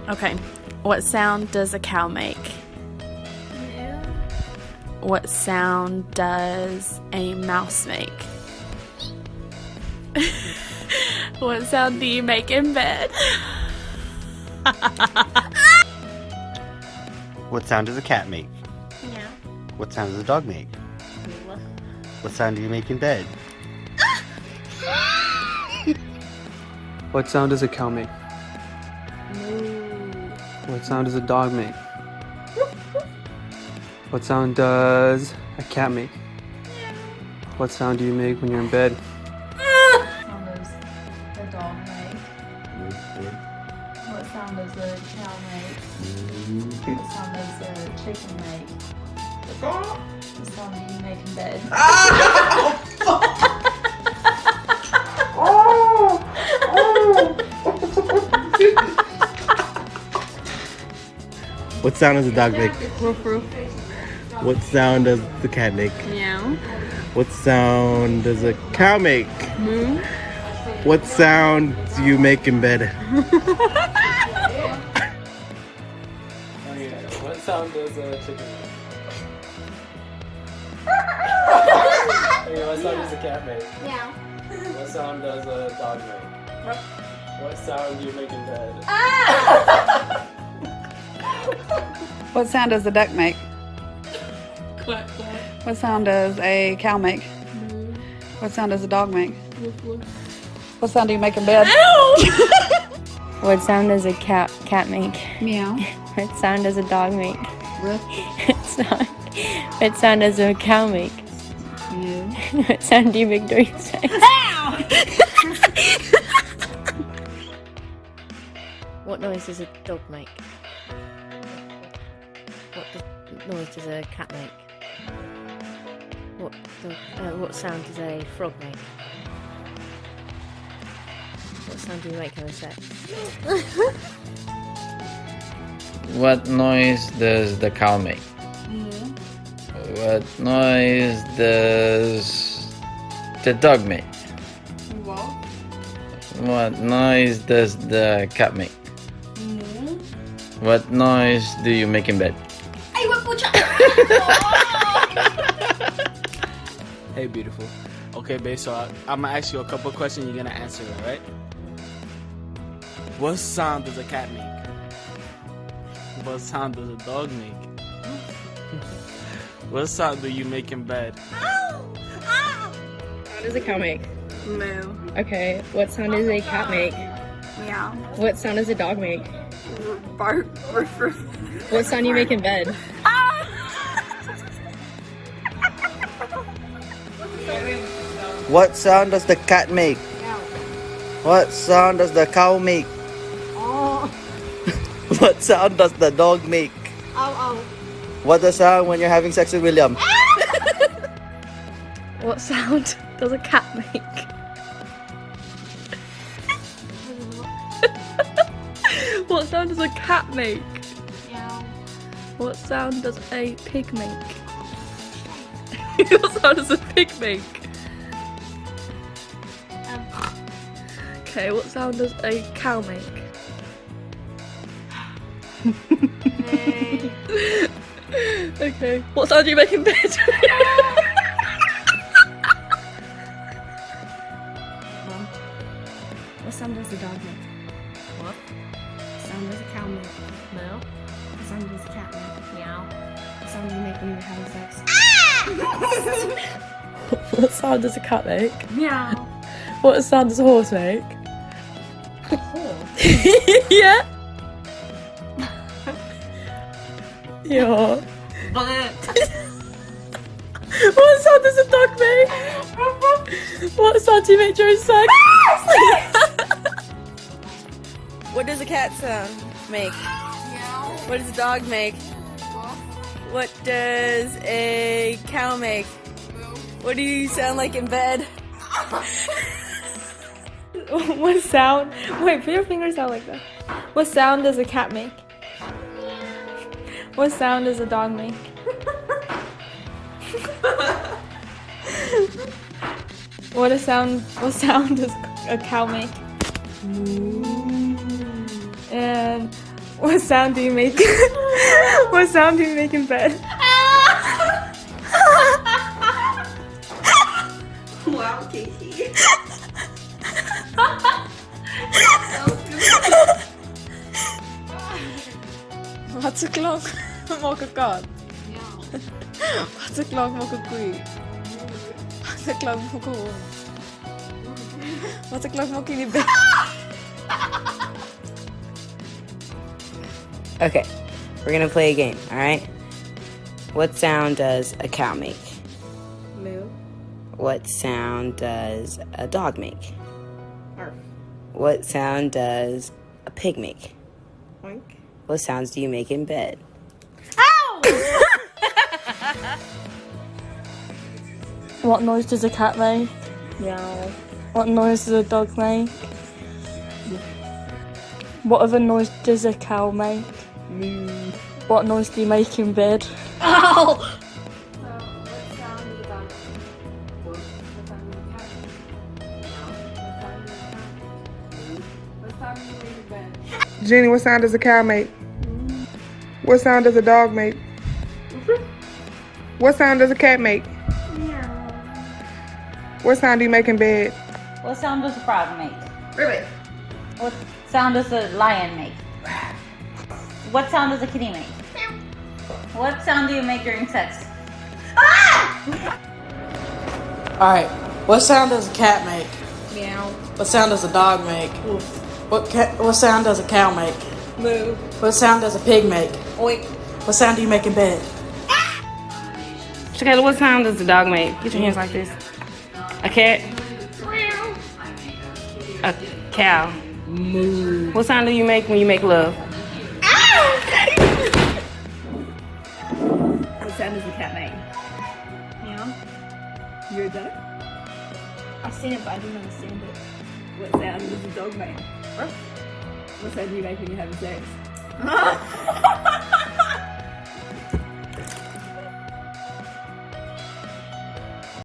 Okay. What sound does a cow make? Moo. What sound does a mouse make? What sound do you make in bed? What sound does a cat make? Meow. What sound does a dog make? What sound do you make in bed? What sound does a cow make? Moo. What sound does a dog make? What sound does a cat make? What sound do you make when you're in bed? What sound does a dog make? What sound does a cow make? What sound does a chicken make? What sound do you make in bed? What sound does a dog make? Roof, roof. What sound does the cat make? Meow. What sound does a cow make? Moo. What sound do you make in bed? What sound does a chicken make? What sound does a cat make? Meow. What sound does a dog make? What sound do you make in bed? What sound does a duck make? Quack, quack. What sound does a cow make? What sound does a dog make? What sound do you make in bed? What sound does a cat make? Meow. What sound does a dog make? Ruff. What sound does a cow make? Mew. What sound do you make during sex? What noise does a dog make? What noise does a cat make? What sound does a frog make? What sound do you make having sex? What noise does the cow make? What noise does the dog make? What noise does the cat make? What noise do you make in bed? Hey, beautiful. Okay, babe, so I'm gonna ask you a couple questions. You're gonna answer it, right? What sound does a cat make? What sound does a dog make? What sound do you make in bed? What does a cow make? Moo. Okay. What sound does a cat make? Meow. What sound does a dog make? Bark. Roof, roof. What sound do you make in bed? What sound does the cat make? What sound does the cow make? What sound does the dog make? What's the sound when you're having sex with William? What sound does a cat make? What sound does a cat make? What sound does a pig make? What sound does a pig make? Okay, what sound does a cow make? Okay, what sound do you make in bed? What sound does a dog make? What? What sound does a cow make? Meow. What sound does a cat make? Meow. What sound do you make when you're having sex? What sound does a cat make? Meow. What sound does a horse make? Yeah. Yeah. What sound does a dog make? What sound do you make during sex? What does a cat sound make? What does a dog make? What does a cow make? What do you sound like in bed? What sound? Wait, put your fingers out like that. What sound does a cat make? What sound does a dog make? What sound does a cow make? And What sound do you make? What sound do you make in bed? Wow, Kiki. Wat ze klok maak 'n kat? Wat ze klok maak 'n koe? Wat ze klok maak 'n hond? Wat ze klok maak in die bed? Okay, we're gonna play a game, alright? What sound does a cow make? Moo. What sound does a dog make? Arf. What sound does a pig make? Oink. What sounds do you make in bed? What noise does a cat make? Meow. What noise does a dog make? What other noise does a cow make? Moo. What noise do you make in bed? Jenny, what sound does a cow make? What sound does a dog make? What sound does a cat make? What sound do you make in bed? What sound does a frog make? Ribbit. What sound does a lion make? What sound does a kitty make? What sound do you make during sex? Alright, what sound does a cat make? Meow. What sound does a dog make? What sound does a cow make? Moo. What sound does a pig make? Oink. What sound do you make in bed? Shakayla, what sound does the dog make? Get your hands like this. A cat? A cow? Moo. What sound do you make when you make love? What sound does a cat make? Meow. You're a dog? I've seen it, but I didn't understand it. What sound does a dog make? What sound do you make when you're having sex?